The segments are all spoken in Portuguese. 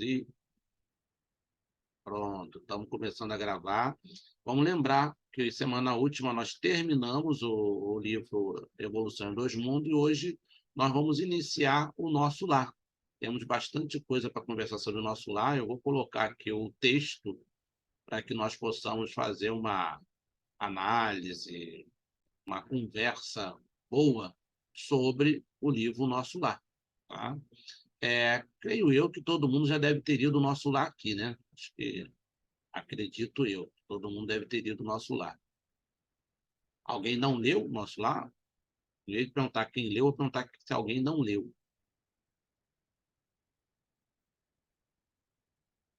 E pronto, estamos começando a gravar. Vamos lembrar que semana última nós terminamos o livro Evolução em Dois Mundos e hoje nós vamos iniciar o nosso lar. Temos bastante coisa para conversar sobre o nosso lar. Eu vou colocar aqui o texto para que nós possamos fazer uma análise, uma conversa boa sobre o livro Nosso Lar. Tá? Creio eu que todo mundo já deve ter ido ao nosso lar aqui, né? Acho que, acredito eu, todo mundo deve ter ido ao nosso lar. Alguém não leu o nosso lar? Em vez de perguntar quem leu, eu vou perguntar se alguém não leu.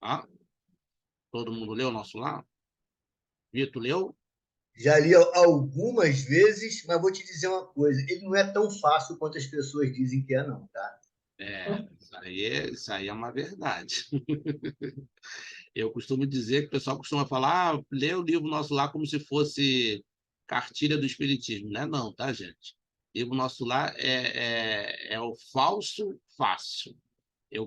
Ah, todo mundo leu o nosso lar? Vitor, leu? Já li algumas vezes, mas vou te dizer uma coisa: ele não é tão fácil quanto as pessoas dizem que é, não, tá? Isso aí é uma verdade. Eu costumo dizer que o pessoal costuma falar, lê o livro Nosso Lar como se fosse cartilha do Espiritismo. Não é não, tá, gente? O livro Nosso Lar é o falso fácil.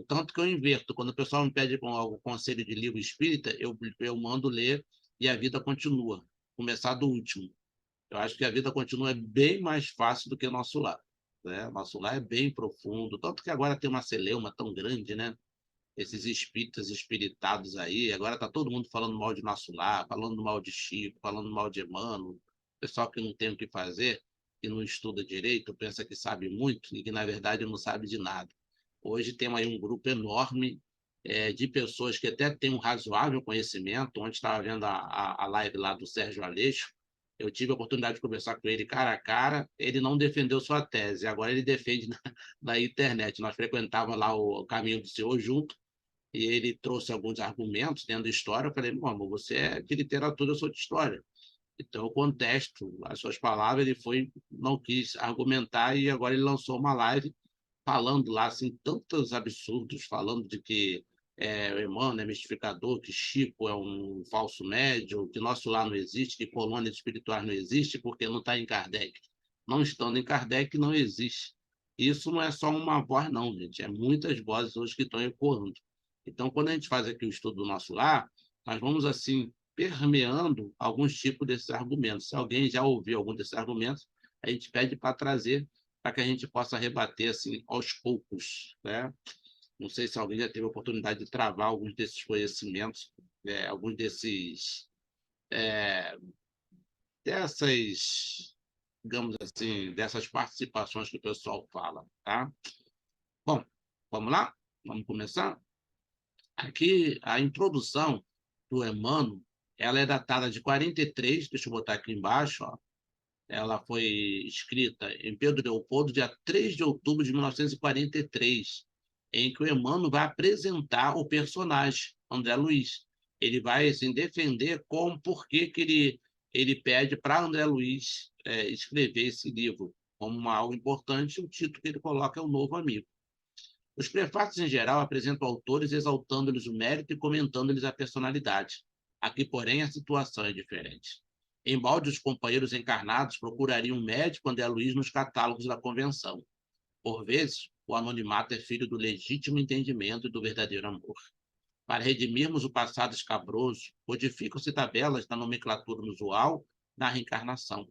Tanto que eu inverto. Quando o pessoal me pede algum conselho de livro espírita, eu mando ler e a vida continua. Começar do último. Eu acho que a vida continua bem mais fácil do que o Nosso Lar. Né? Nosso Lar é bem profundo. Tanto que agora tem uma celeuma tão grande, né? Esses espíritas espiritados aí, agora está todo mundo falando mal de Nosso Lar, falando mal de Chico, falando mal de Emmanuel, pessoal que não tem o que fazer, que não estuda direito, pensa que sabe muito e que, na verdade, não sabe de nada. Hoje tem aí um grupo enorme de pessoas que até têm um razoável conhecimento. Ontem estava vendo a live lá do Sérgio Aleixo, eu tive a oportunidade de conversar com ele cara a cara, ele não defendeu sua tese, agora ele defende na internet. Nós frequentávamos lá o Caminho do Senhor junto, e ele trouxe alguns argumentos dentro da história. Eu falei, meu amor, você é de literatura, eu sou de história. Então, eu contesto as suas palavras. Ele não quis argumentar e agora ele lançou uma live falando lá, assim, tantos absurdos, falando de que o Emmanuel é mistificador, que Chico é um falso médium, que Nosso Lar não existe, que colônias espirituais não existe porque não está em Kardec. Não estando em Kardec, não existe. Isso não é só uma voz, não, gente. É muitas vozes hoje que estão ecoando. Então, quando a gente faz aqui o estudo do Nosso Lar, nós vamos, assim, permeando alguns tipos desses argumentos. Se alguém já ouviu algum desses argumentos, a gente pede para trazer, para que a gente possa rebater assim aos poucos, né? Não sei se alguém já teve a oportunidade de travar alguns desses conhecimentos, alguns dessas, digamos assim, dessas participações que o pessoal fala, tá? Bom, vamos lá? Vamos começar? Aqui, a introdução do Emmanuel, ela é datada de 43, deixa eu botar aqui embaixo, ó. Ela foi escrita em Pedro Leopoldo, dia 3 de outubro de 1943, em que o Emmanuel vai apresentar o personagem, André Luiz. Ele vai assim, defender por que ele pede para André Luiz escrever esse livro. Como algo importante, o título que ele coloca é O Novo Amigo. Os prefácios, em geral, apresentam autores exaltando-lhes o mérito e comentando-lhes a personalidade. Aqui, porém, a situação é diferente. Embalde, os companheiros encarnados procurariam um médico André Luiz nos catálogos da convenção. Por vezes, o anonimato é filho do legítimo entendimento e do verdadeiro amor. Para redimirmos o passado escabroso, codificam-se tabelas da nomenclatura usual na reencarnação.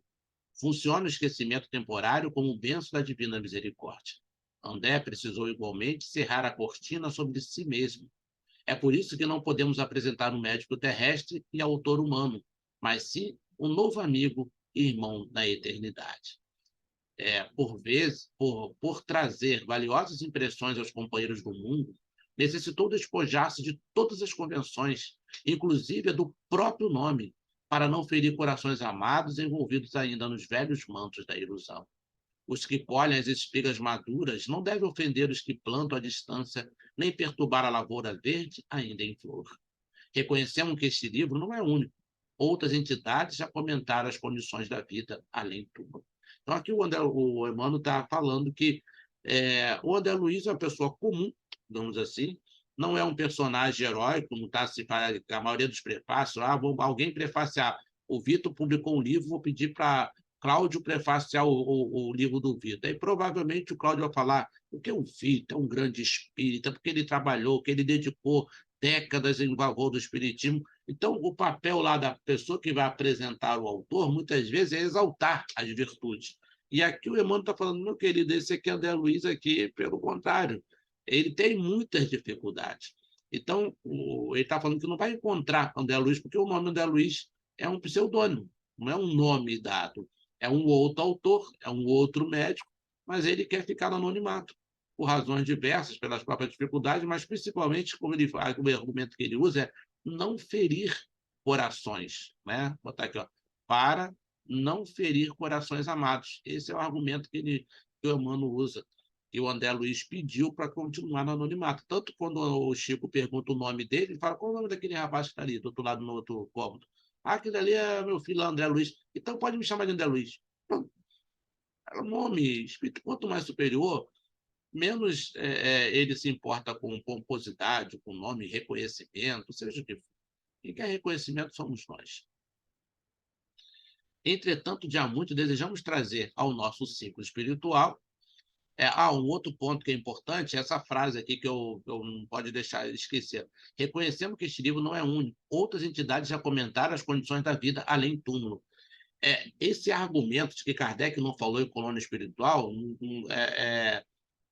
Funciona o esquecimento temporário como um benço da divina misericórdia. André precisou igualmente cerrar a cortina sobre si mesmo. É por isso que não podemos apresentar um médico terrestre e autor humano, mas sim um novo amigo e irmão na eternidade. Por vezes, por trazer valiosas impressões aos companheiros do mundo, necessitou despojar-se de todas as convenções, inclusive a do próprio nome, para não ferir corações amados envolvidos ainda nos velhos mantos da ilusão. Os que colhem as espigas maduras não devem ofender os que plantam à distância, nem perturbar a lavoura verde ainda em flor. Reconhecemos que este livro não é único. Outras entidades já comentaram as condições da vida além do. Então, aqui o Emmanuel está falando que o André Luiz é uma pessoa comum, digamos assim, não é um personagem heróico, como está se fala a maioria dos prefácios. Alguém prefaciar. O Vitor publicou um livro, vou pedir para Cláudio prefaciar o livro do Vitor. Aí provavelmente o Cláudio vai falar porque o Vitor é um grande espírita, porque ele trabalhou, que ele dedicou décadas em favor do espiritismo. Então, o papel lá da pessoa que vai apresentar o autor, muitas vezes, é exaltar as virtudes. E aqui o Emmanuel está falando, meu querido, esse aqui, André Luiz, aqui, pelo contrário, ele tem muitas dificuldades. Então, ele está falando que não vai encontrar André Luiz, porque o nome André Luiz é um pseudônimo, não é um nome dado. É um outro autor, é um outro médico, mas ele quer ficar no anonimato, por razões diversas, pelas próprias dificuldades, mas principalmente, como ele fala, o argumento que ele usa é não ferir corações, né? Vou botar aqui, ó, para não ferir corações amados. Esse é o argumento que o Emmanuel usa, que o André Luiz pediu para continuar no anonimato. Tanto quando o Chico pergunta o nome dele, ele fala, qual é o nome daquele rapaz que está ali, do outro lado, no outro cômodo? Ah, aquele ali é meu filho André Luiz. Então pode me chamar de André Luiz. Pronto. É um nome, espírito, quanto mais superior, menos ele se importa com pomposidade, com nome, reconhecimento, seja o que for. Quem quer reconhecimento somos nós. Entretanto, de há muito desejamos trazer ao nosso ciclo espiritual. Um outro ponto que é importante, essa frase aqui que eu não pode deixar de esquecer. Reconhecemos que este livro não é único. Outras entidades já comentaram as condições da vida além túmulo. Esse argumento de que Kardec não falou em colônia espiritual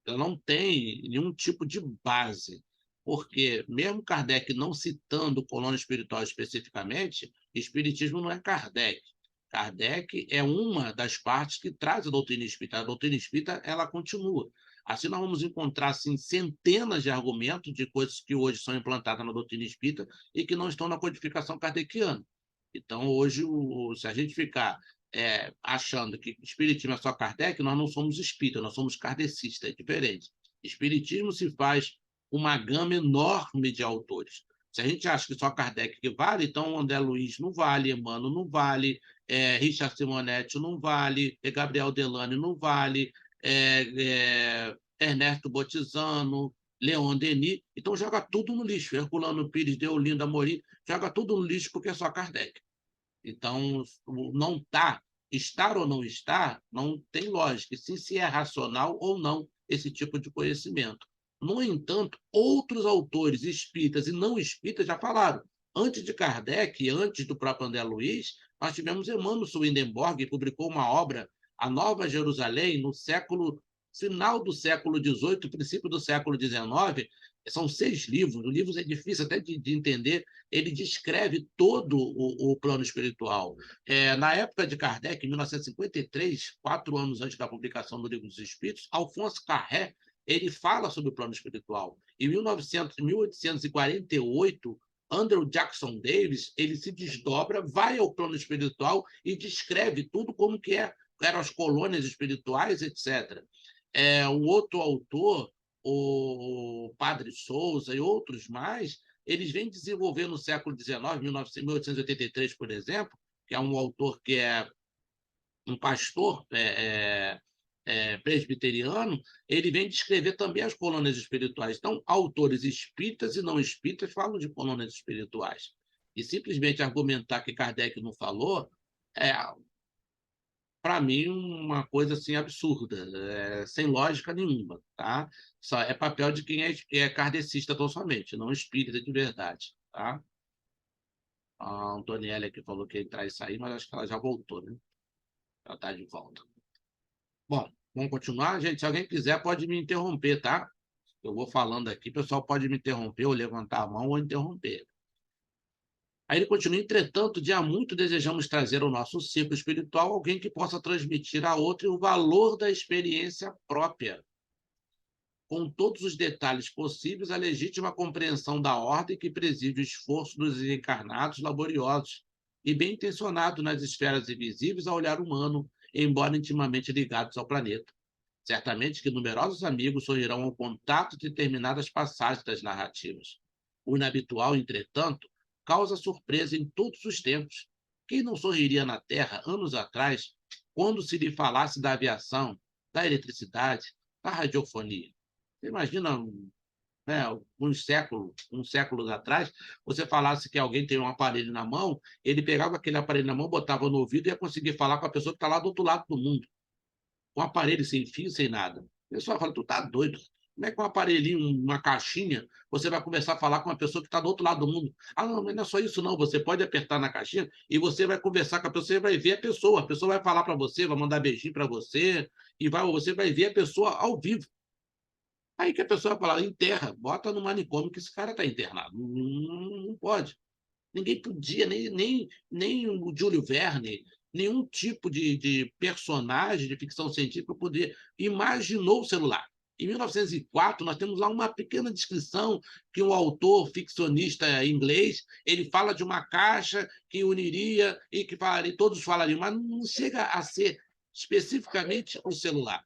não tem nenhum tipo de base, porque mesmo Kardec não citando colônia espiritual especificamente, espiritismo não é Kardec. Kardec é uma das partes que traz a doutrina espírita. A doutrina espírita, ela continua. Assim, nós vamos encontrar assim, centenas de argumentos de coisas que hoje são implantadas na doutrina espírita e que não estão na codificação kardeciana. Então, hoje, se a gente ficar achando que espiritismo é só Kardec, nós não somos espíritas, nós somos kardecistas, é diferente. Espiritismo se faz uma gama enorme de autores. Se a gente acha que só Kardec que vale, então André Luiz não vale, Emmanuel não vale, Richard Simonetti não vale, Gabriel Delane não vale, Ernesto Botizano, Leon Denis. Então joga tudo no lixo. Herculano Pires, Deolinda Amorim, joga tudo no lixo porque é só Kardec. Então, não está, estar ou não estar, não tem lógica, se é racional ou não esse tipo de conhecimento. No entanto, outros autores espíritas e não espíritas já falaram. Antes de Kardec, antes do próprio André Luiz, nós tivemos Emmanuel Swedenborg, que publicou uma obra, A Nova Jerusalém, no final do século XVIII, princípio do século XIX. São 6 livros, o livro é difícil até de entender. Ele descreve todo o plano espiritual. Na época de Kardec, em 1953, 4 anos antes da publicação do Livro dos Espíritos, Alphonse Carré ele fala sobre o plano espiritual. Em 1848, Andrew Jackson Davis ele se desdobra, vai ao plano espiritual e descreve tudo como que eram as colônias espirituais, etc. Um outro autor, o Padre Souza e outros mais, eles vêm desenvolver no século XIX, 1883, por exemplo, que é um autor que é um pastor presbiteriano, ele vem descrever também as colônias espirituais. Então, autores espíritas e não espíritas falam de colônias espirituais. E simplesmente argumentar que Kardec não falou para mim, uma coisa assim absurda, sem lógica nenhuma, tá? Só é papel de quem é kardecista tão somente, não espírita de verdade, tá? A Antoniela aqui falou que ia entrar e sair, mas acho que ela já voltou, né? Ela está de volta. Bom, vamos continuar, gente. Se alguém quiser, pode me interromper, tá? Eu vou falando aqui, o pessoal pode me interromper, ou levantar a mão, ou interromper. Aí ele continua, entretanto, de há muito desejamos trazer ao nosso ciclo espiritual alguém que possa transmitir a outro o valor da experiência própria, com todos os detalhes possíveis, a legítima compreensão da ordem que preside o esforço dos encarnados laboriosos e bem intencionados nas esferas invisíveis ao olhar humano, embora intimamente ligados ao planeta. Certamente que numerosos amigos sorrirão ao contato de determinadas passagens das narrativas. O inabitual, entretanto, causa surpresa em todos os tempos. Quem não sorriria na Terra, anos atrás, quando se lhe falasse da aviação, da eletricidade, da radiofonia? Você imagina né, uns séculos atrás, você falasse que alguém tem um aparelho na mão, ele pegava aquele aparelho na mão, botava no ouvido e ia conseguir falar com a pessoa que está lá do outro lado do mundo, com um aparelho sem fio, sem nada. O pessoal fala, tu tá doido? Como é que um aparelhinho, uma caixinha, você vai conversar a falar com uma pessoa que está do outro lado do mundo? Ah, não, mas não é só isso, não. Você pode apertar na caixinha e você vai conversar com a pessoa, você vai ver a pessoa vai falar para você, vai mandar beijinho para você, e você vai ver a pessoa ao vivo. Aí que a pessoa fala, enterra, bota no manicômio que esse cara está internado. Não pode. Ninguém podia, nem o Júlio Verne, nenhum tipo de personagem de ficção científica poder imaginou o celular. Em 1904, nós temos lá uma pequena descrição que um autor ficcionista inglês ele fala de uma caixa que uniria e que falaria, todos falariam, mas não chega a ser especificamente o celular.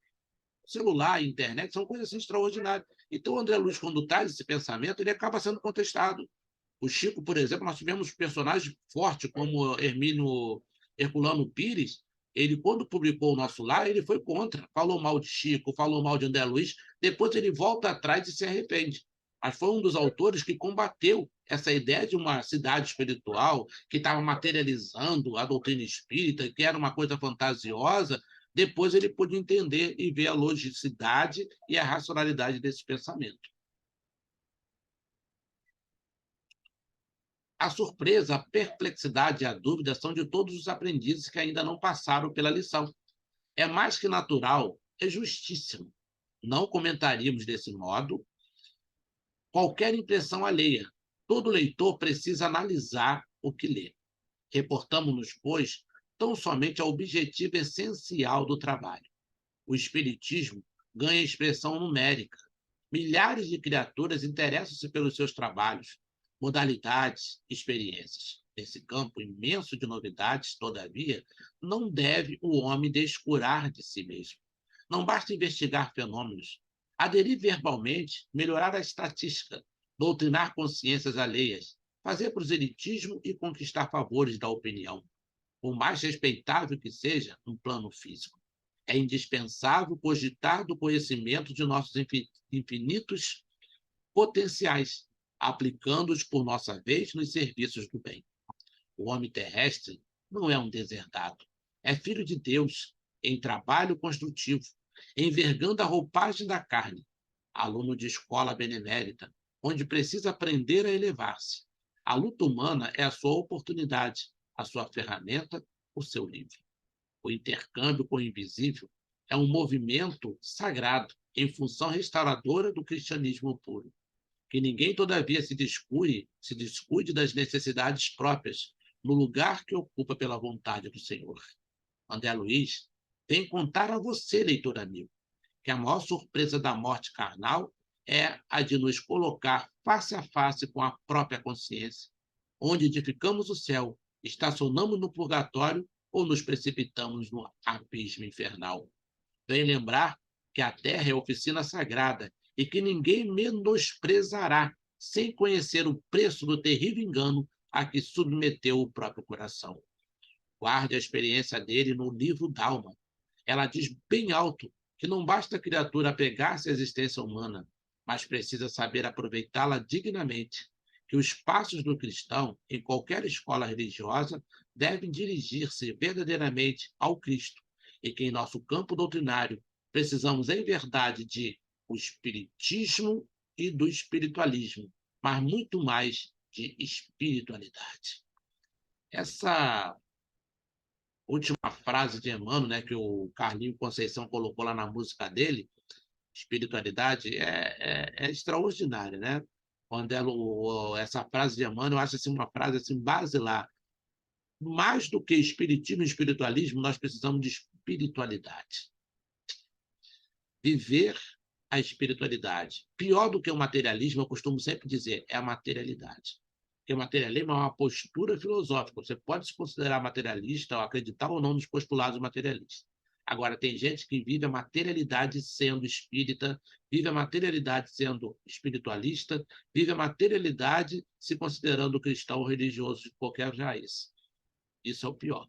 O celular e a internet são coisas assim, extraordinárias. Então, o André Luiz, quando traz esse pensamento, ele acaba sendo contestado. O Chico, por exemplo, nós tivemos personagens fortes como Hermínio Herculano Pires. Ele, quando publicou o Nosso Lar, ele foi contra, falou mal de Chico, falou mal de André Luiz. Depois ele volta atrás e se arrepende. Mas foi um dos autores que combateu essa ideia de uma cidade espiritual que estava materializando a doutrina espírita, que era uma coisa fantasiosa. Depois ele pôde entender e ver a logicidade e a racionalidade desse pensamento. A surpresa, a perplexidade e a dúvida são de todos os aprendizes que ainda não passaram pela lição. É mais que natural, é justíssimo. Não comentaríamos desse modo qualquer impressão alheia. Todo leitor precisa analisar o que lê. Reportamos-nos, pois, tão somente ao objetivo essencial do trabalho. O espiritismo ganha expressão numérica. Milhares de criaturas interessam-se pelos seus trabalhos, modalidades, experiências. Nesse campo imenso de novidades, todavia, não deve o homem descurar de si mesmo. Não basta investigar fenômenos, aderir verbalmente, melhorar a estatística, doutrinar consciências alheias, fazer proselitismo e conquistar favores da opinião, por mais respeitável que seja um plano físico. É indispensável cogitar do conhecimento de nossos infinitos potenciais, aplicando-os por nossa vez nos serviços do bem. O homem terrestre não é um deserdado, é filho de Deus, em trabalho construtivo, envergando a roupagem da carne, aluno de escola benemérita, onde precisa aprender a elevar-se. A luta humana é a sua oportunidade, a sua ferramenta, o seu livro. O intercâmbio com o invisível é um movimento sagrado em função restauradora do cristianismo puro. Que ninguém, todavia, se descuide das necessidades próprias no lugar que ocupa pela vontade do Senhor. André Luiz vem contar a você, leitor amigo, que a maior surpresa da morte carnal é a de nos colocar face a face com a própria consciência, onde edificamos o céu, estacionamos no purgatório ou nos precipitamos no abismo infernal. Vem lembrar que a terra é oficina sagrada e que ninguém menosprezará sem conhecer o preço do terrível engano a que submeteu o próprio coração. Guarde a experiência dele no livro d'Alma. Ela diz bem alto que não basta a criatura apegar-se à existência humana, mas precisa saber aproveitá-la dignamente, que os passos do cristão, em qualquer escola religiosa, devem dirigir-se verdadeiramente ao Cristo, e que em nosso campo doutrinário precisamos, em verdade, de o espiritismo e do espiritualismo, mas muito mais de espiritualidade. Essa última frase de Emmanuel, né, que o Carlinho Conceição colocou lá na música dele, espiritualidade, é extraordinária, né? Quando essa frase de Emmanuel, eu acho assim, uma frase assim, basilar. Mais do que espiritismo e espiritualismo, nós precisamos de espiritualidade. Viver a espiritualidade. Pior do que o materialismo, eu costumo sempre dizer, é a materialidade. Porque o materialismo é uma postura filosófica. Você pode se considerar materialista ou acreditar ou não nos postulados materialistas. Agora, tem gente que vive a materialidade sendo espírita, vive a materialidade sendo espiritualista, vive a materialidade se considerando cristão ou religioso de qualquer raiz. Isso é o pior.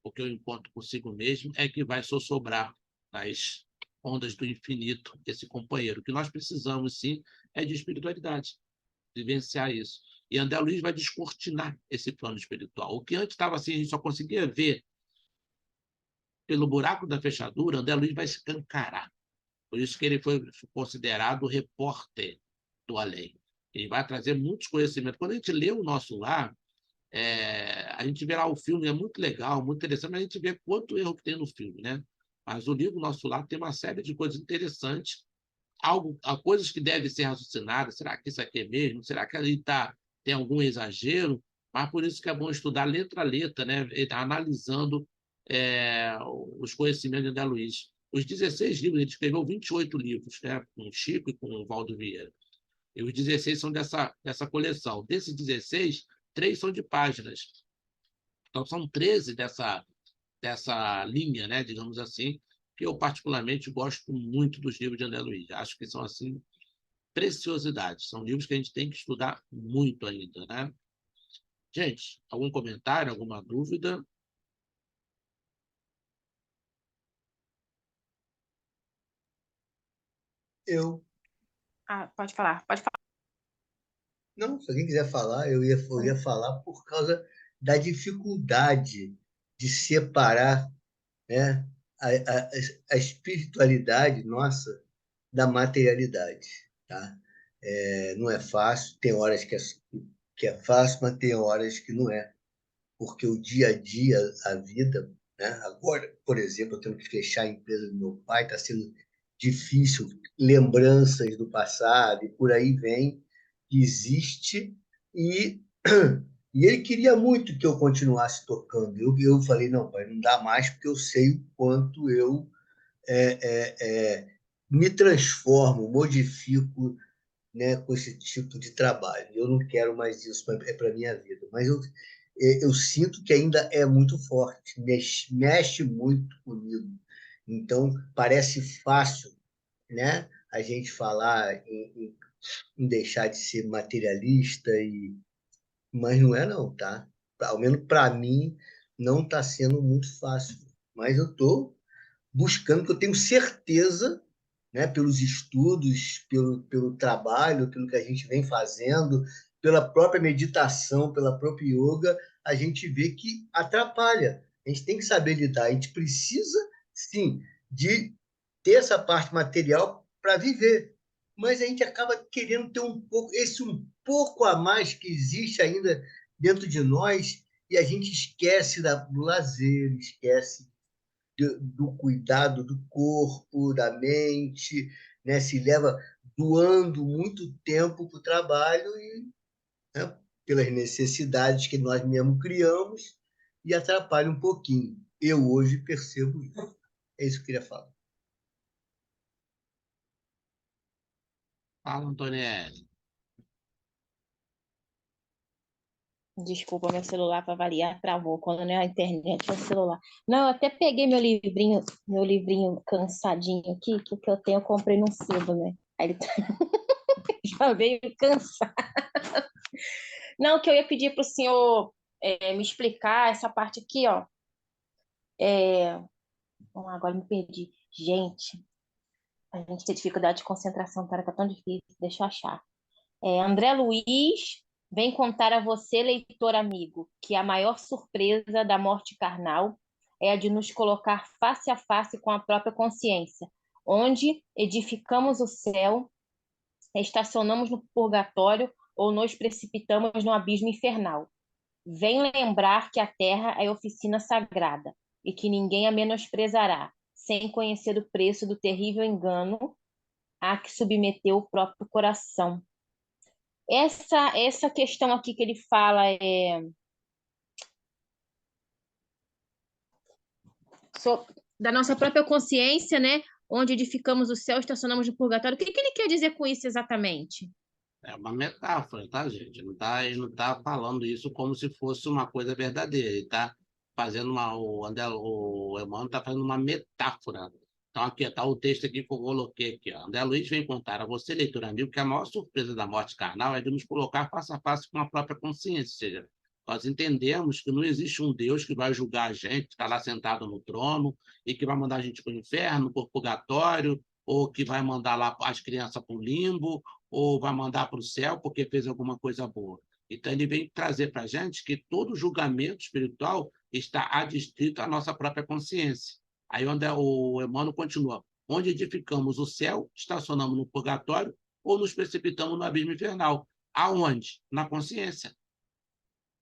O que eu encontro consigo mesmo é que vai só sobrar nas ondas do infinito, esse companheiro. O que nós precisamos, sim, é de espiritualidade, vivenciar isso. E André Luiz vai descortinar esse plano espiritual. O que antes estava assim, a gente só conseguia ver pelo buraco da fechadura, André Luiz vai escancarar. Por isso que ele foi considerado o repórter do além. Ele vai trazer muitos conhecimentos. Quando a gente lê o Nosso Lar, a gente vê lá o filme, é muito legal, muito interessante, mas a gente vê quanto erro que tem no filme, né? Mas o livro Nosso Lar tem uma série de coisas interessantes, coisas que devem ser raciocinadas. Será que isso aqui é mesmo? Será que ali tem algum exagero? Mas por isso que é bom estudar letra a letra, né? Ele tá analisando os conhecimentos de André Luiz. Os 16 livros, ele escreveu 28 livros, né? Com o Chico e com o Valdo Vieira. E os 16 são dessa coleção. Desses 16, 3 são de páginas. Então, são 13 dessa linha, né, digamos assim, que eu particularmente gosto muito dos livros de André Luiz. Acho que são, assim, preciosidades. São livros que a gente tem que estudar muito ainda, né? Gente, algum comentário, alguma dúvida? Eu. Pode falar, pode falar. Não, se alguém quiser falar, eu ia falar por causa da dificuldade de separar, né, a espiritualidade nossa da materialidade, tá? Não é fácil, tem horas que é fácil, mas tem horas que não é, porque o dia a dia, a vida, né? Agora, por exemplo, eu tenho que fechar a empresa do meu pai, está sendo difícil, lembranças do passado e por aí vem, que existe, e, e ele queria muito que eu continuasse tocando. Eu falei, não, pai, não dá mais, porque eu sei o quanto eu me transformo, modifico, né, com esse tipo de trabalho. Eu não quero mais isso para a minha vida, mas eu sinto que ainda é muito forte, mexe muito comigo. Então, parece fácil, né, a gente falar em deixar de ser materialista, mas não é não, tá? Ao menos para mim, não está sendo muito fácil. Mas eu estou buscando, porque eu tenho certeza, né, pelos estudos, pelo trabalho, pelo que a gente vem fazendo, pela própria meditação, pela própria yoga, a gente vê que atrapalha. A gente tem que saber lidar. A gente precisa, sim, de ter essa parte material para viver, mas a gente acaba querendo ter um pouco a mais que existe ainda dentro de nós, e a gente esquece do lazer, esquece do cuidado do corpo, da mente, né? Se leva doando muito tempo para o trabalho e, né, pelas necessidades que nós mesmos criamos, e atrapalha um pouquinho. Eu hoje percebo isso. É isso que eu queria falar. Fala, Antonielli. Desculpa, meu celular para variar travou. Quando não é a internet, é o celular. Não, eu até peguei meu livrinho cansadinho aqui, que o que eu tenho eu comprei no sebo, né? Aí ele já veio cansado. Não, que eu ia pedir para o senhor me explicar essa parte aqui, ó. Vamos lá, agora me perdi. Gente, a gente tem dificuldade de concentração, cara, tá tão difícil. Deixa eu achar. André Luiz vem contar a você, leitor amigo, que a maior surpresa da morte carnal é a de nos colocar face a face com a própria consciência, onde edificamos o céu, estacionamos no purgatório ou nos precipitamos no abismo infernal. Vem lembrar que a terra é oficina sagrada e que ninguém a menosprezará, sem conhecer o preço do terrível engano a que submeteu o próprio coração. Essa questão aqui que ele fala da nossa própria consciência, né? Onde edificamos o céu, estacionamos no purgatório. O que ele quer dizer com isso exatamente? É uma metáfora, tá, gente? Ele não tá falando isso como se fosse uma coisa verdadeira. Ele está fazendo o Emmanuel está fazendo uma metáfora. Então, aqui está o texto aqui que eu coloquei aqui. Ó. André Luiz vem contar a você, leitor amigo, que a maior surpresa da morte carnal é de nos colocar face a face com a própria consciência, ou seja, Nós entendemos que não existe um Deus que vai julgar a gente, que está lá sentado no trono, e que vai mandar a gente para o inferno, para o purgatório, ou que vai mandar lá as crianças para o limbo, ou vai mandar para o céu porque fez alguma coisa boa. Então, ele vem trazer para a gente que todo julgamento espiritual está adstrito à nossa própria consciência. Aí onde o Emmanuel continua, onde edificamos o céu, estacionamos no purgatório ou nos precipitamos no abismo infernal. Aonde? Na consciência.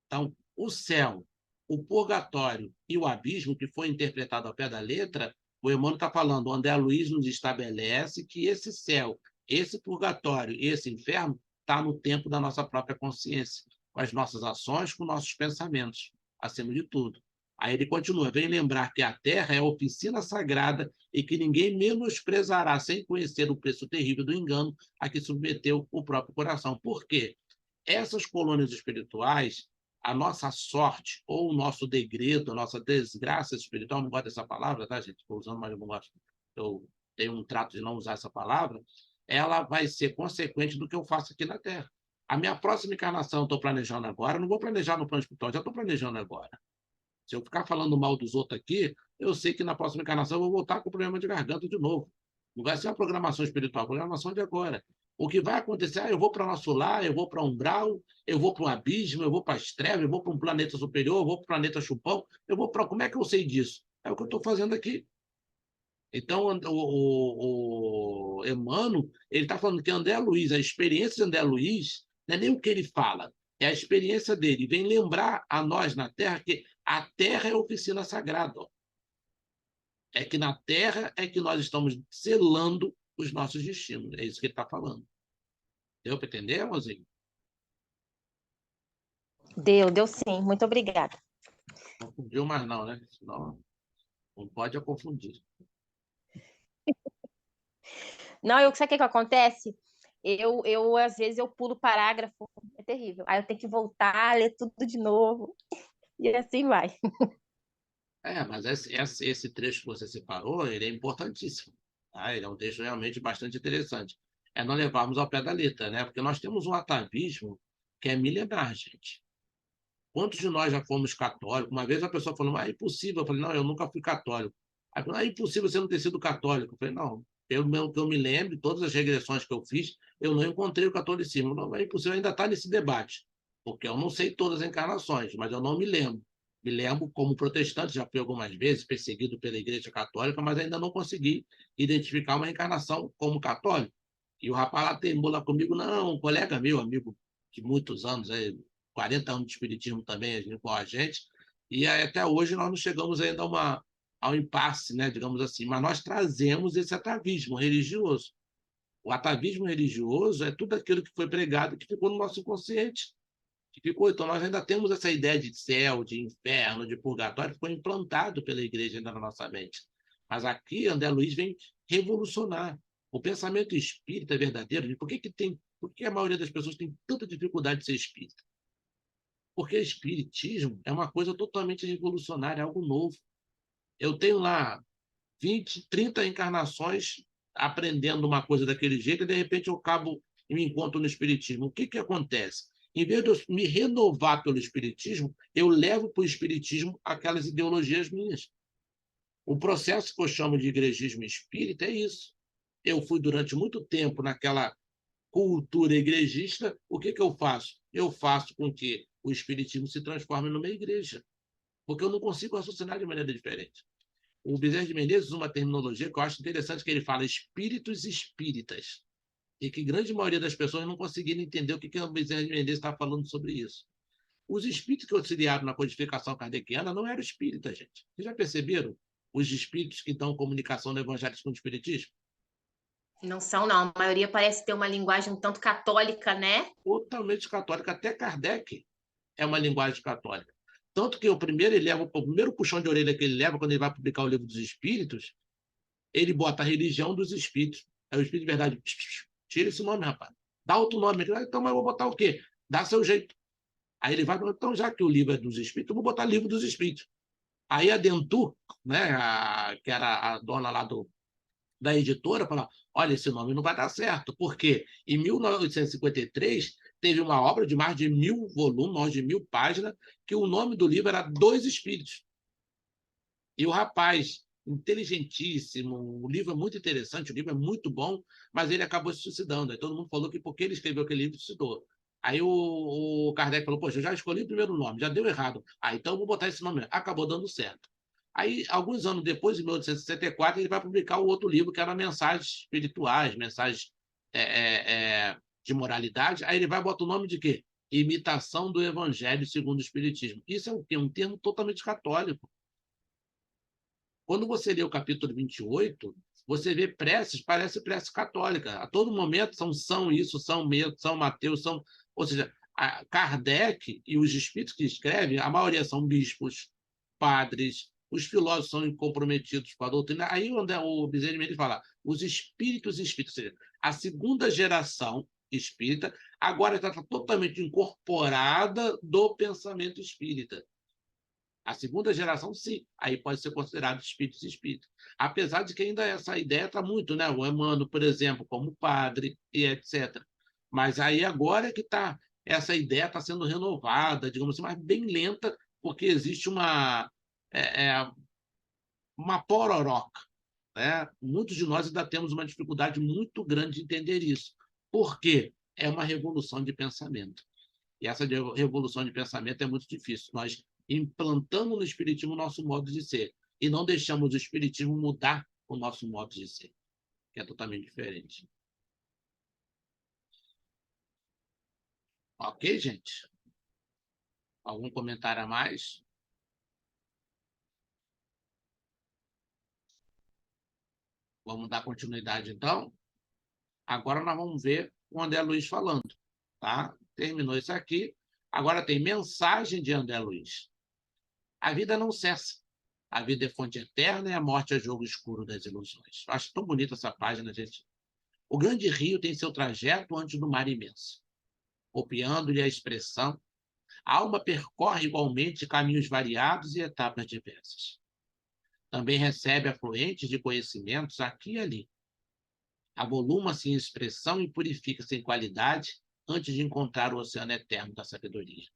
Então, o céu, o purgatório e o abismo, que foi interpretado ao pé da letra, o Emmanuel está falando, o André Luiz nos estabelece que esse céu, esse purgatório e esse inferno está no tempo da nossa própria consciência, com as nossas ações, com nossos pensamentos, acima de tudo. Aí ele continua, vem lembrar que a Terra é a oficina sagrada e que ninguém menosprezará sem conhecer o preço terrível do engano a que submeteu o próprio coração. Por quê? Essas colônias espirituais, a nossa sorte ou o nosso degredo, a nossa desgraça espiritual, não gosto dessa palavra, tá, gente? Estou usando, mas eu não gosto. Eu tenho um trato de não usar essa palavra. Ela vai ser consequente do que eu faço aqui na Terra. A minha próxima encarnação, eu estou planejando agora, não vou planejar no plano espiritual, já estou planejando agora. Se eu ficar falando mal dos outros aqui, eu sei que na próxima encarnação eu vou voltar com problema de garganta de novo. Não vai ser uma programação espiritual, a programação de agora. O que vai acontecer, eu vou para nosso lar, eu vou para umbral, eu vou para um abismo, eu vou para as trevas, eu vou para um planeta superior, eu vou para o planeta chupão, eu vou para... Como é que eu sei disso? É o que eu estou fazendo aqui. Então, o Emmanuel, ele está falando que André Luiz, a experiência de André Luiz, não é nem o que ele fala, é a experiência dele. Vem lembrar a nós na Terra que a Terra é a oficina sagrada. Ó. É que na Terra é que nós estamos selando os nossos destinos. É isso que ele está falando. Deu para entender, Mozinho? Deu sim. Muito obrigada. Não confundiu mais não, né? Senão não pode confundir. Não, sabe o que acontece? Às vezes, eu pulo parágrafo. É terrível. Aí eu tenho que voltar, ler tudo de novo. E assim vai. Mas esse trecho que você separou, ele é importantíssimo. Tá? Ele é um texto realmente bastante interessante. É não levarmos ao pé da letra, né? Porque nós temos um atavismo que é milenar, gente. Quantos de nós já fomos católicos? Uma vez a pessoa falou, mas é impossível. Eu falei, não, eu nunca fui católico. Aí falou, é impossível você não ter sido católico. Eu falei, não, pelo que eu me lembro, todas as regressões que eu fiz, eu não encontrei o catolicismo. Não, é impossível, ainda está nesse debate. Porque eu não sei todas as encarnações, mas eu não me lembro. Me lembro como protestante, já fui algumas vezes perseguido pela Igreja Católica, mas ainda não consegui identificar uma encarnação como católico. E o rapaz lá teimou lá comigo, não, um colega meu, amigo de muitos anos, 40 anos de espiritismo também, igual a gente, e até hoje nós não chegamos ainda ao impasse, né, digamos assim, mas nós trazemos esse atavismo religioso. O atavismo religioso é tudo aquilo que foi pregado que ficou no nosso inconsciente. Que ficou, então, nós ainda temos essa ideia de céu, de inferno, de purgatório, que foi implantado pela igreja ainda na nossa mente. Mas aqui, André Luiz vem revolucionar. O pensamento espírita é verdadeiro. Por que a maioria das pessoas tem tanta dificuldade de ser espírita? Porque espiritismo é uma coisa totalmente revolucionária, algo novo. Eu tenho lá 20, 30 encarnações aprendendo uma coisa daquele jeito e, de repente, eu acabo e me encontro no espiritismo. O que acontece? Em vez de eu me renovar pelo espiritismo, eu levo para o espiritismo aquelas ideologias minhas. O processo que eu chamo de igrejismo espírita é isso. Eu fui durante muito tempo naquela cultura igrejista, o que eu faço? Eu faço com que o espiritismo se transforme numa igreja, porque eu não consigo raciocinar de maneira diferente. O Bezerra de Menezes usa uma terminologia que eu acho interessante, que ele fala espíritos espíritas, e que a grande maioria das pessoas não conseguiram entender o que o Bezerra de Menezes está falando sobre isso. Os espíritos que auxiliaram na codificação kardeciana não eram espíritas, gente. Vocês já perceberam os espíritos que dão comunicação no evangelho com o espiritismo? Não são, não. A maioria parece ter uma linguagem um tanto católica, né? Totalmente católica. Até Kardec é uma linguagem católica. Tanto que o primeiro puxão de orelha que ele leva quando ele vai publicar o livro dos Espíritos, ele bota a religião dos Espíritos. É o Espírito de Verdade. Tira esse nome, rapaz. Dá outro nome. Então, mas eu vou botar o quê? Dá seu jeito. Aí ele vai, então, já que o livro é dos Espíritos, eu vou botar livro dos Espíritos. Aí a Dentu, né, que era a dona lá da editora, falar, olha, esse nome não vai dar certo, porque em 1853 teve uma obra de mais de 1000 volumes, mais de 1000 páginas, que o nome do livro era Dois Espíritos. E o rapaz, inteligentíssimo, o livro é muito interessante, o livro é muito bom, mas ele acabou se suicidando. Aí todo mundo falou que porque ele escreveu aquele livro, se suicidou. Aí o Kardec falou, poxa, eu já escolhi o primeiro nome, já deu errado. Ah, então eu vou botar esse nome. Acabou dando certo. Aí, alguns anos depois, em 1864, ele vai publicar o outro livro, que era Mensagens Espirituais, Mensagens de Moralidade. Aí ele vai botar o nome de quê? Imitação do Evangelho segundo o Espiritismo. Isso é o quê? Um termo totalmente católico. Quando você lê o capítulo 28, você vê preces, parece prece católica. A todo momento são isso, São Medo, São Mateus, são... Ou seja, Kardec e os espíritos que escrevem, a maioria são bispos, padres, os filósofos são comprometidos com a doutrina. Aí o Bezerra de Menezes fala, os espíritos, ou seja, a segunda geração espírita agora está totalmente incorporada do pensamento espírita. A segunda geração, sim, aí pode ser considerado espíritos espíritas. Apesar de que ainda essa ideia está muito, né? O Emmanuel, por exemplo, como padre, e etc. Mas aí agora é que essa ideia está sendo renovada, digamos assim, mas bem lenta, porque existe uma pororoca. Né? Muitos de nós ainda temos uma dificuldade muito grande de entender isso. Por quê? É uma revolução de pensamento. E essa revolução de pensamento é muito difícil. Nós implantamos no Espiritismo o nosso modo de ser e não deixamos o Espiritismo mudar o nosso modo de ser, que é totalmente diferente. Ok, gente? Algum comentário a mais? Vamos dar continuidade, então? Agora nós vamos ver o André Luiz falando. Tá? Terminou isso aqui. Agora tem mensagem de André Luiz. A vida não cessa. A vida é fonte eterna e a morte é jogo escuro das ilusões. Eu acho tão bonita essa página, gente. O grande rio tem seu trajeto antes do mar imenso. Copiando-lhe a expressão, a alma percorre igualmente caminhos variados e etapas diversas. Também recebe afluentes de conhecimentos aqui e ali. Avoluma-se em expressão e purifica-se em qualidade antes de encontrar o oceano eterno da sabedoria.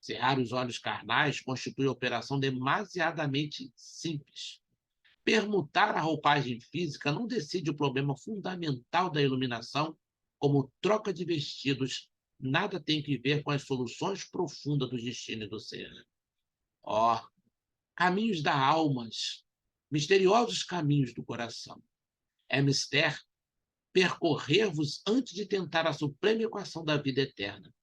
Cerrar os olhos carnais constitui operação demasiadamente simples. Permutar a roupagem física não decide o problema fundamental da iluminação, como troca de vestidos nada tem que ver com as soluções profundas do destino e do ser. Ó, caminhos da alma, misteriosos caminhos do coração. É mister percorrer-vos antes de tentar a suprema equação da vida eterna.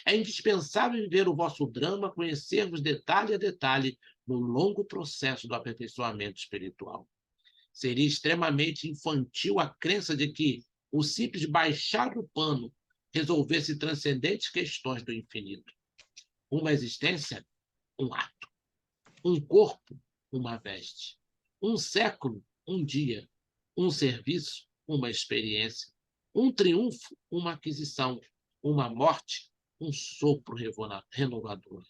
É indispensável viver o vosso drama, conhecer-vos detalhe a detalhe no longo processo do aperfeiçoamento espiritual. Seria extremamente infantil a crença de que o simples baixar do pano resolvesse transcendentes questões do infinito. Uma existência, um ato. Um corpo, uma veste. Um século, um dia. Um serviço, uma experiência. Um triunfo, uma aquisição. Uma morte, um sopro renovador.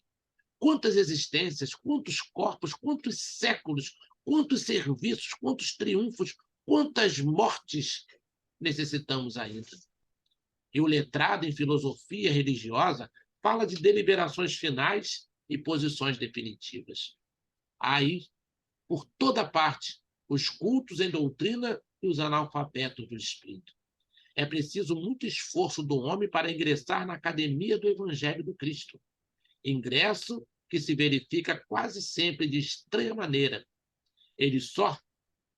Quantas existências, quantos corpos, quantos séculos, quantos serviços, quantos triunfos, quantas mortes necessitamos ainda? E o letrado em filosofia religiosa fala de deliberações finais e posições definitivas. Aí, por toda parte, os cultos em doutrina e os analfabetos do espírito. É preciso muito esforço do homem para ingressar na academia do Evangelho do Cristo. Ingresso que se verifica quase sempre de estranha maneira. Ele só,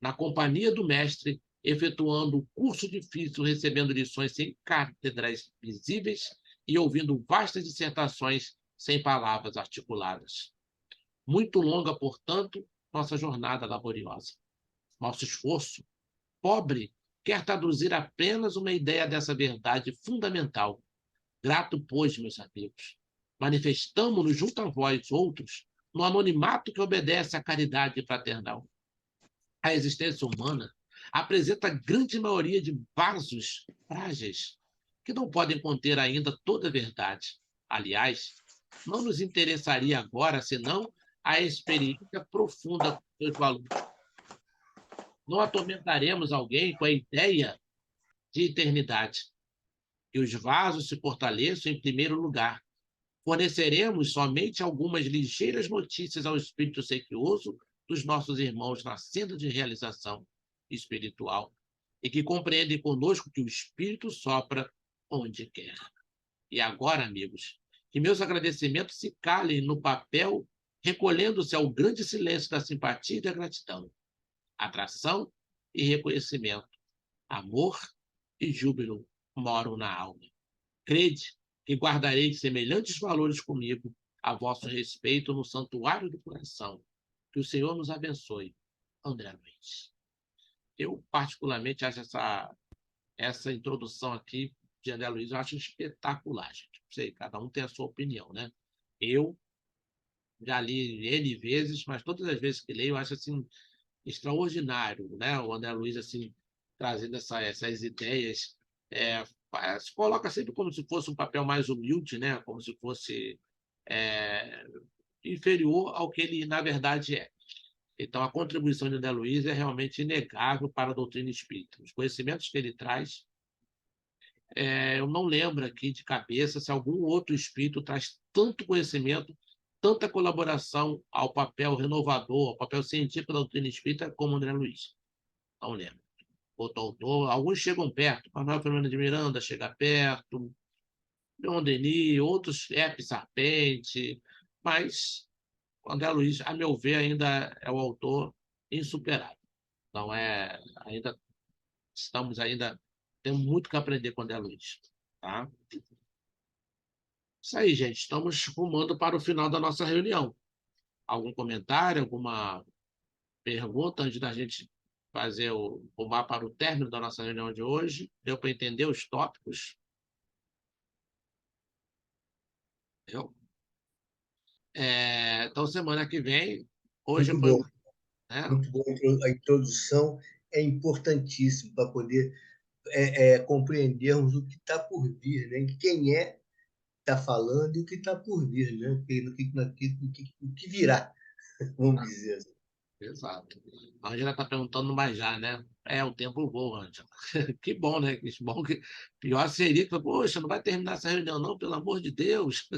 na companhia do mestre, efetuando o curso difícil, recebendo lições sem cátedras visíveis e ouvindo vastas dissertações sem palavras articuladas. Muito longa, portanto, nossa jornada laboriosa. Nosso esforço, pobre, quer traduzir apenas uma ideia dessa verdade fundamental. Grato, pois, meus amigos, manifestamo-nos junto a vós, outros, no anonimato que obedece à caridade fraternal. A existência humana apresenta a grande maioria de vasos frágeis, que não podem conter ainda toda a verdade. Aliás, não nos interessaria agora, senão, a experiência profunda dos valores. não atormentaremos alguém com a ideia de eternidade. Que os vasos se fortaleçam em primeiro lugar. Forneceremos somente algumas ligeiras notícias ao espírito sequioso dos nossos irmãos na senda de realização espiritual e que compreendem conosco que o espírito sopra onde quer. E agora, amigos, que meus agradecimentos se calem no papel, recolhendo-se ao grande silêncio da simpatia e da gratidão, atração e reconhecimento, amor e júbilo moram na alma. Crede que guardarei semelhantes valores comigo a vosso respeito no santuário do coração. Que o Senhor nos abençoe. André Luiz. Eu, particularmente, acho essa introdução aqui de André Luiz, eu acho espetacular, gente. Não sei, cada um tem a sua opinião, né? Eu já li N vezes, mas todas as vezes que leio, eu acho assim, extraordinário, né? O André Luiz, assim, trazendo essas ideias, se coloca sempre como se fosse um papel mais humilde, né? Como se fosse inferior ao que ele, na verdade, é. Então, a contribuição de André Luiz é realmente inegável para a doutrina espírita. Os conhecimentos que ele traz, eu não lembro aqui de cabeça se algum outro espírito traz tanto conhecimento, tanta colaboração ao papel renovador, ao papel científico da doutrina espírita como André Luiz. Não lembro. Outro autor, alguns chegam perto, Manuel Fernando de Miranda chega perto, Leon Denis, outros, F. Sarpente, mas o André Luiz, a meu ver, ainda é o autor insuperável. Então, ainda temos muito que aprender com o André Luiz. Tá? Isso aí, gente. Estamos rumando para o final da nossa reunião. Algum comentário, alguma pergunta antes da gente rumar para o término da nossa reunião de hoje? Deu para entender os tópicos? Deu? Então, semana que vem, hoje Muito foi. bom, Né? muito bom. A introdução é importantíssima para poder compreendermos o que está por vir, né? Quem está falando e o que está por vir, né? O que virá, vamos dizer assim. Exato. A Angela está perguntando, mas já, né? O tempo voa, Angela. Que bom, né? Que bom que... Pior seria que, poxa, não vai terminar essa reunião, não, pelo amor de Deus.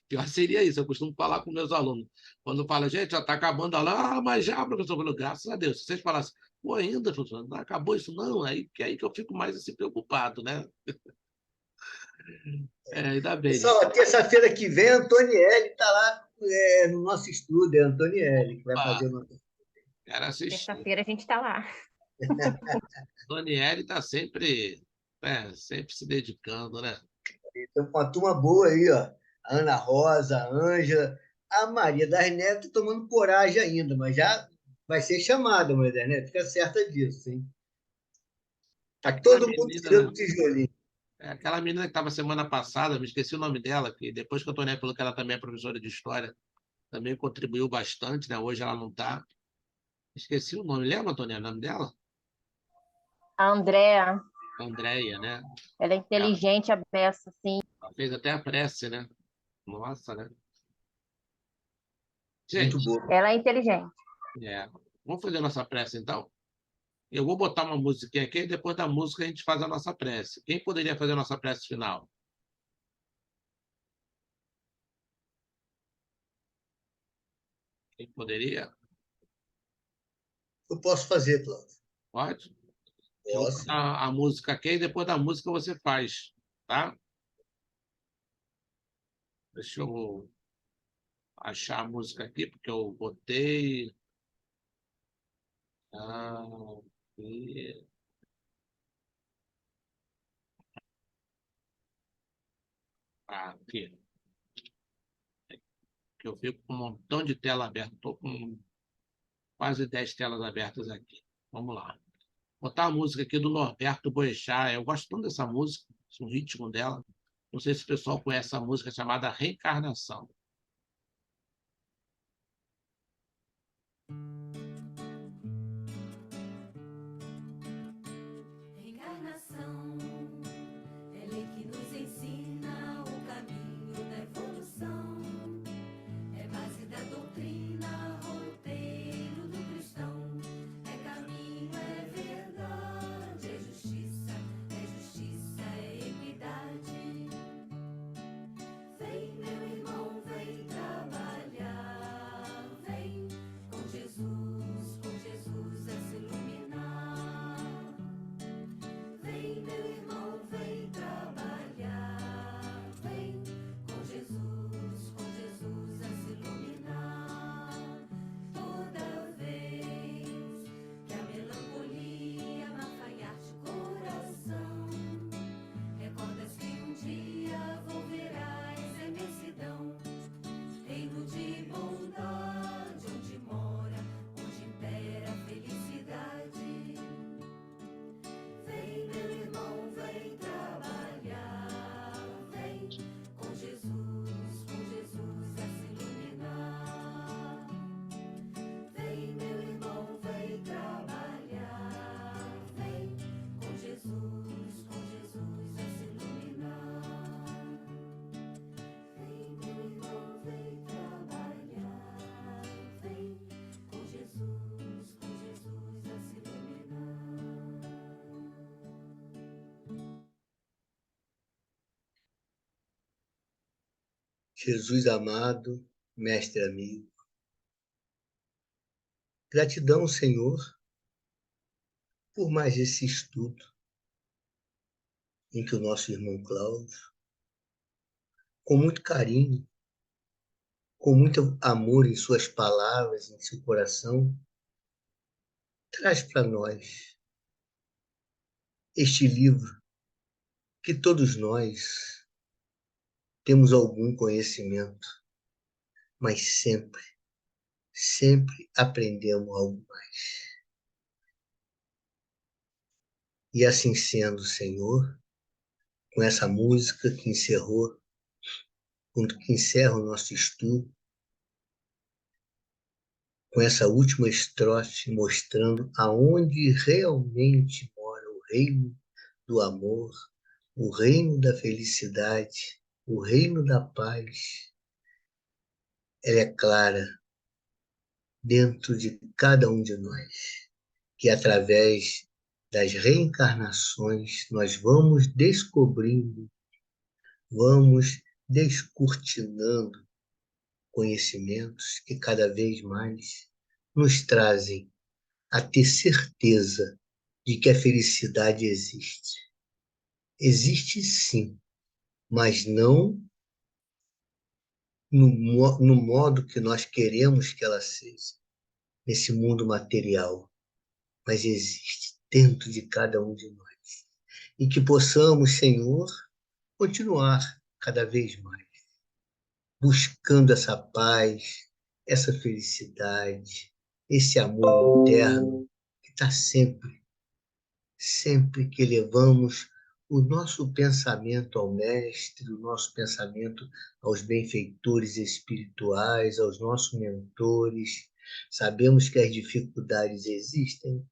Pior seria isso. Eu costumo falar com meus alunos. Quando fala, gente, já está acabando a aula, mas já, professor, eu falo, graças a Deus. Se vocês falassem, pô, ainda, professor, não acabou isso, não, aí que eu fico mais assim, preocupado, né? Ainda bem. Pessoal, terça-feira que vem, a Antonielli está lá no nosso estúdio, é a Antonielli que vai fazer o nosso. Quero assistir. Terça-feira a gente está lá. Daniele está sempre se dedicando, né? Então, com uma turma boa aí, ó. A Ana Rosa, a Ângela, a Maria das Neves tá tomando coragem ainda, mas já vai ser chamada, Maria das Neves, fica certa disso, hein? Tá Aquela todo mundo menina, tirando né? o tijolinho. Aquela menina que estava semana passada, me esqueci o nome dela, que depois que a Antônia falou que ela também é professora de história, também contribuiu bastante, né? Hoje ela não está. Esqueci o nome. Lembra, Antônia, o nome dela? A Andréa, Andréia, né? ela é Ela inteligente, a beça, assim. fez até a prece, né? Nossa, né? Muito Gente, boa. Ela é inteligente. vamos fazer a nossa prece então? Eu vou botar uma musiquinha aqui e depois da música a gente faz a nossa prece. Quem poderia fazer a nossa prece final? Quem poderia? Eu posso fazer, Cláudio. Pode? Eu vou Posso. botar a música aqui e depois da música você faz, tá? Deixa eu achar a música aqui, porque eu botei. E- aqui. Que eu fico com um montão de tela aberta. Estou com quase 10 telas abertas aqui. Vamos lá. Botar a música aqui do Norberto Boechat. Eu gosto tanto dessa música, o ritmo dela. Não sei se o pessoal conhece essa música chamada Reencarnação. Reencarnação é lei que nos ensina o caminho da evolução. É base da doutrina, roteiro do cristão. É caminho, é Jesus amado, mestre amigo. Gratidão, Senhor, por mais esse estudo em que o nosso irmão Cláudio, com muito carinho, com muito amor em suas palavras, em seu coração, traz para nós este livro que todos nós temos algum conhecimento, mas sempre aprendemos algo mais. E assim sendo, Senhor, com essa música que encerra o nosso estudo, com essa última estrofe mostrando aonde realmente mora o reino do amor, o reino da felicidade, o reino da paz. Ela é clara dentro de cada um de nós, que através das reencarnações nós vamos descobrindo, vamos descortinando conhecimentos que cada vez mais nos trazem a ter certeza de que a felicidade existe. Existe sim, mas não no modo que nós queremos que ela seja, nesse mundo material, mas existe dentro de cada um de nós. E que possamos, Senhor, continuar cada vez mais buscando essa paz, essa felicidade, esse amor interno que está sempre que levamos o nosso pensamento ao Mestre, o nosso pensamento aos benfeitores espirituais, aos nossos mentores. Sabemos que as dificuldades existem,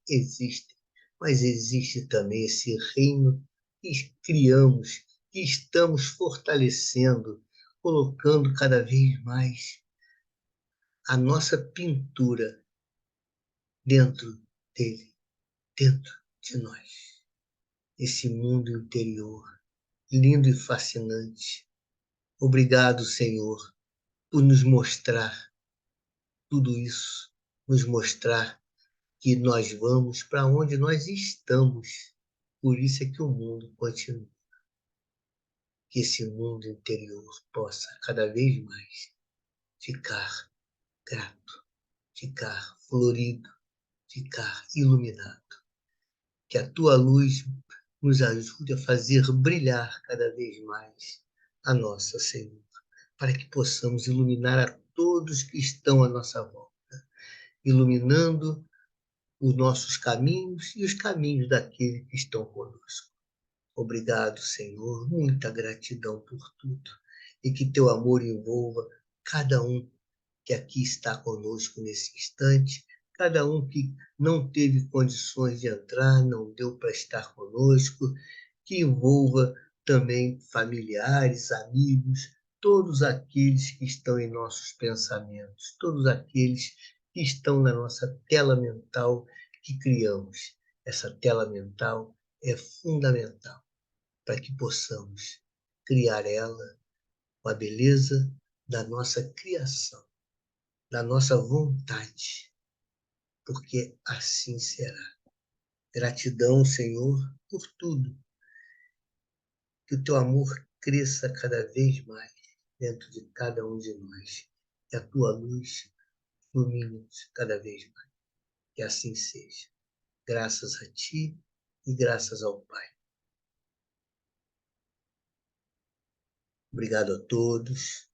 mas existe também esse reino que criamos, que estamos fortalecendo, colocando cada vez mais a nossa pintura dentro dele, dentro de nós. Esse mundo interior, lindo e fascinante. Obrigado, Senhor, por nos mostrar tudo isso, nos mostrar que nós vamos para onde nós estamos. Por isso é que o mundo continua. Que esse mundo interior possa cada vez mais ficar grato, ficar florido, ficar iluminado. Que a tua luz nos ajude a fazer brilhar cada vez mais a nossa Senhor, para que possamos iluminar a todos que estão à nossa volta, iluminando os nossos caminhos e os caminhos daqueles que estão conosco. Obrigado, Senhor, muita gratidão por tudo, e que teu amor envolva cada um que aqui está conosco nesse instante, cada um que não teve condições de entrar, não deu para estar conosco, que envolva também familiares, amigos, todos aqueles que estão em nossos pensamentos, todos aqueles que estão na nossa tela mental que criamos. Essa tela mental é fundamental para que possamos criar ela com a beleza da nossa criação, da nossa vontade, porque assim será. Gratidão, Senhor, por tudo. Que o teu amor cresça cada vez mais dentro de cada um de nós. Que a tua luz ilumine-nos cada vez mais. Que assim seja. Graças a ti e graças ao Pai. Obrigado a todos.